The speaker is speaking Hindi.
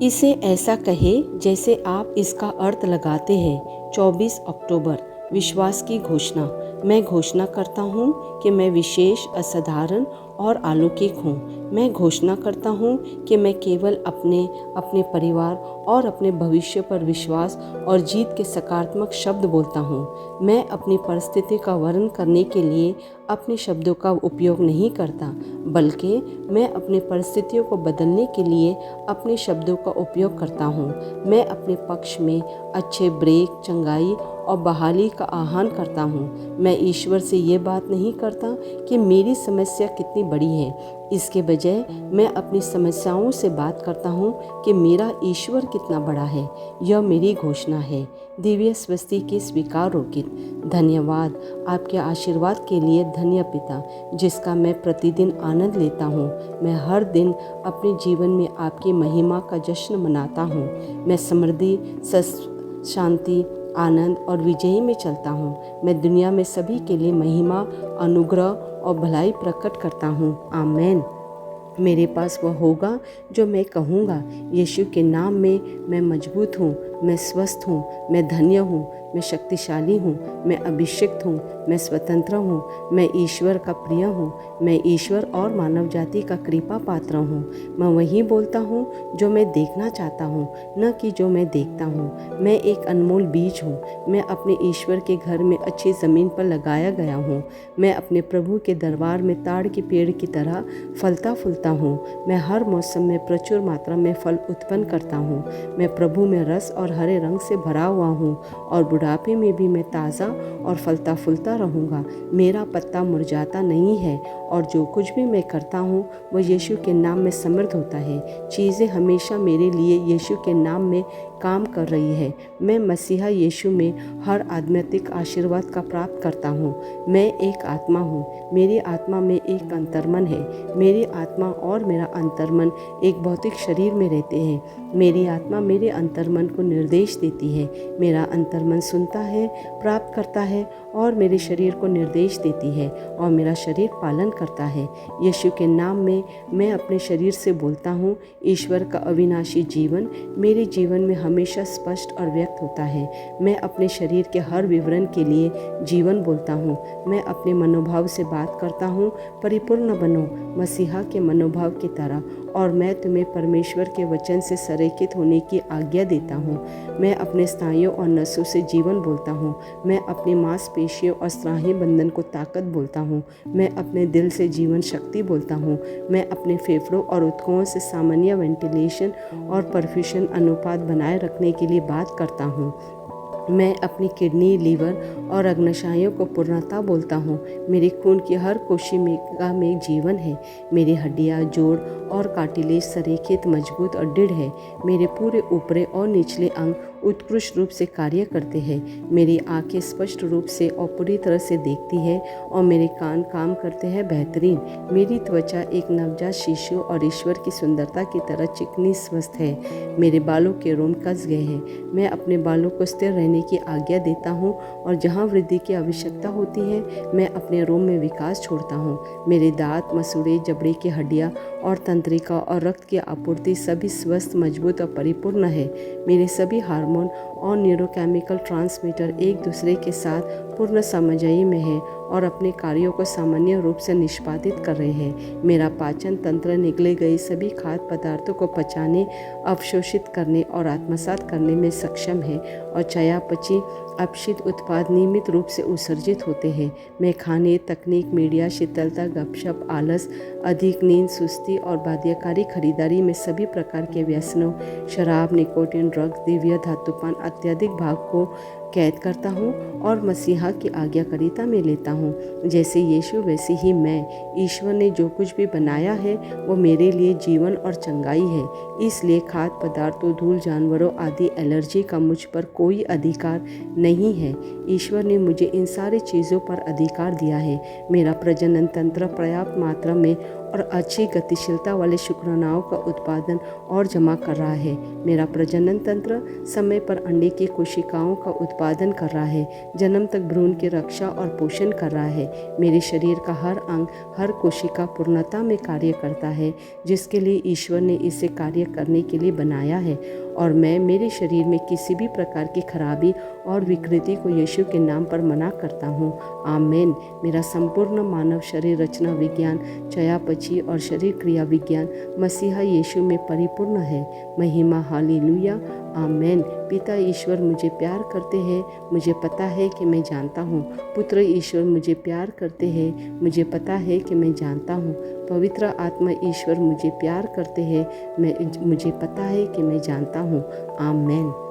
इसे ऐसा कहे जैसे आप इसका अर्थ लगाते हैं। 24 अक्टूबर, विश्वास की घोषणा। मैं घोषणा करता हूँ कि मैं विशेष, असाधारण और अलौकिक हूँ। मैं घोषणा करता हूँ कि मैं केवल अपने परिवार और अपने भविष्य पर विश्वास और जीत के सकारात्मक शब्द बोलता हूँ। मैं अपनी परिस्थिति का वर्णन करने के लिए अपने शब्दों का उपयोग नहीं करता, बल्कि मैं अपनी परिस्थितियों को बदलने के लिए अपने शब्दों का उपयोग करता हूँ। मैं अपने पक्ष में अच्छे ब्रेक, चंगाई और बहाली का आह्वान करता हूँ। मैं ईश्वर से ये बात नहीं करता कि मेरी समस्या कितनी बड़ी है। इसके बजाय मैं अपनी समस्याओं से बात करता हूँ कि मेरा ईश्वर कितना बड़ा है। यह मेरी घोषणा है। दिव्य स्वस्ति के स्वीकार रोकित। धन्यवाद आपके आशीर्वाद के लिए धन्य पिता, जिसका मैं प्रतिदिन आनंद लेता हूँ। मैं हर दिन अपने जीवन में आपकी महिमा का जश्न मनाता हूँ। मैं समृद्धि, शांति, आनंद और विजयी में चलता हूँ। मैं दुनिया में सभी के लिए महिमा, अनुग्रह और भलाई प्रकट करता हूँ। आमीन। मेरे पास वह होगा जो मैं कहूँगा। यीशु के नाम में मैं मजबूत हूँ, मैं स्वस्थ हूँ, मैं धन्य हूँ, मैं शक्तिशाली हूँ, मैं अभिषिक्त हूँ, मैं स्वतंत्र हूँ, मैं ईश्वर का प्रिय हूँ, मैं ईश्वर और मानव जाति का कृपा पात्र हूँ। मैं वही बोलता हूँ जो मैं देखना चाहता हूँ, न कि जो मैं देखता हूँ। मैं एक अनमोल बीज हूँ। मैं अपने ईश्वर के घर में अच्छी ज़मीन पर लगाया गया हूँ। मैं अपने प्रभु के दरबार में ताड़ के पेड़ की तरह फलता फूलता हूँ। मैं हर मौसम में प्रचुर मात्रा में फल उत्पन्न करता हूँ। मैं प्रभु में रस और हरे रंग से भरा हुआ हूँ और बुढ़ापे में भी मैं ताज़ा और फलता फूलता रहूँगा। मेरा पत्ता मुरझाता नहीं है और जो कुछ भी मैं करता हूँ वह यीशु के नाम में समृद्ध होता है। चीज़ें हमेशा मेरे लिए यीशु के नाम में काम कर रही है। मैं मसीहा यीशु में हर आध्यात्मिक आशीर्वाद का प्राप्त करता हूँ। मैं एक आत्मा हूँ। मेरी आत्मा में एक अंतर्मन है। मेरी आत्मा और मेरा अंतर्मन एक भौतिक शरीर में रहते हैं। मेरी आत्मा मेरे अंतर्मन को निर्देश देती है। मेरा अंतर्मन सुनता है, प्राप्त करता है और मेरे शरीर को निर्देश देती है और मेरा शरीर पालन करता है। यीशु के नाम में मैं अपने शरीर से बोलता हूँ। ईश्वर का अविनाशी जीवन मेरे जीवन में हमेशा स्पष्ट और व्यक्त होता है। मैं अपने शरीर के हर विवरण के लिए जीवन बोलता हूँ। मैं अपने मनोभाव से बात करता हूँ, परिपूर्ण बनो मसीहा के मनोभाव की तरह, और मैं तुम्हें परमेश्वर के वचन से संरेखित होने की आज्ञा देता हूँ। मैं अपने स्नायुओं और नसों से जीवन बोलता हूँ। मैं अपनी मांसपेशियों और स्नायु बंधन को ताकत बोलता हूँ। मैं अपने दिल से जीवन शक्ति बोलता हूँ। मैं अपने फेफड़ों और ऊतकों से सामान्य वेंटिलेशन और परफ्यूशन अनुपात बनाए रखने के लिए बात करता हूँ। मैं अपनी किडनी, लीवर और अग्नाशयों को पूर्णता बोलता हूँ। मेरे खून की हर कोशिका में जीवन है। मेरी हड्डियाँ, जोड़ और कार्टिलेज संरेखित, मजबूत और दृढ़ है। मेरे पूरे ऊपरी और निचले अंग उत्कृष्ट रूप से कार्य करते हैं। मेरी आंखें स्पष्ट रूप से और पूरी तरह से देखती है और मेरे कान काम करते हैं बेहतरीन। मेरी त्वचा एक नवजात शिशु और ईश्वर की सुंदरता की तरह चिकनी स्वस्थ है। मेरे बालों के रोम कस गए हैं। मैं अपने बालों को स्थिर रहने की आज्ञा देता हूँ और जहाँ वृद्धि की आवश्यकता होती है मैं अपने रोम में विकास छोड़ता हूँ। मेरे दांत, मसूड़े, जबड़े की हड्डियाँ और तंत्रिका और रक्त की आपूर्ति सभी स्वस्थ, मजबूत और परिपूर्ण है। मेरे सभी हार्मोन और न्यूरोकेमिकल ट्रांसमीटर एक दूसरे के साथ पूर्ण समन्वय में है और अपने कार्यों को सामान्य रूप से निष्पादित कर रहे हैं। मेरा पाचन तंत्र निगले गए सभी खाद्य पदार्थों को पचाने, अवशोषित करने और आत्मसात करने में सक्षम है और चयापचय अपशिष्ट उत्पाद नियमित रूप से उत्सर्जित होते हैं। मैं खाने, तकनीक, मीडिया, शीतलता, गपशप, आलस, अधिक नींद, सुस्ती और बाध्यकारी खरीदारी में सभी प्रकार के व्यसनों, शराब, निकोटीन, ड्रग्स, दिव्य धातुपान अत्यधिक भाग को कैद करता हूँ और मसीहा की आज्ञाकारिता में लेता हूँ। जैसे यीशु वैसे ही मैं। ईश्वर ने जो कुछ भी बनाया है वो मेरे लिए जीवन और चंगाई है। इसलिए खाद्य पदार्थों, धूल, जानवरों आदि एलर्जी का मुझ पर कोई अधिकार नहीं है। ईश्वर ने मुझे इन सारी चीज़ों पर अधिकार दिया है। मेरा प्रजनन तंत्र पर्याप्त मात्रा में और अच्छी गतिशीलता वाले शुक्राणुओं का उत्पादन और जमा कर रहा है। मेरा प्रजनन तंत्र समय पर अंडे की कोशिकाओं का उत्पादन कर रहा है, जन्म तक भ्रूण की रक्षा और पोषण कर रहा है। मेरे शरीर का हर अंग, हर कोशिका पूर्णता में कार्य करता है, जिसके लिए ईश्वर ने इसे कार्य करने के लिए बनाया है। और मैं मेरे शरीर में किसी भी प्रकार की खराबी और विकृति को यीशु के नाम पर मना करता हूँ। आमीन। मेरा संपूर्ण मानव शरीर रचना विज्ञान, चयापचय और शरीर क्रिया विज्ञान मसीहा यीशु में परिपूर्ण है। महिमा हालेलुया। आमीन। पिता ईश्वर मुझे प्यार करते हैं, मुझे पता है कि मैं जानता हूँ। पुत्र ईश्वर मुझे प्यार करते हैं, मुझे पता है कि मैं जानता हूँ। पवित्र आत्मा ईश्वर मुझे प्यार करते हैं, मुझे पता है कि मैं जानता हूँ। आमीन।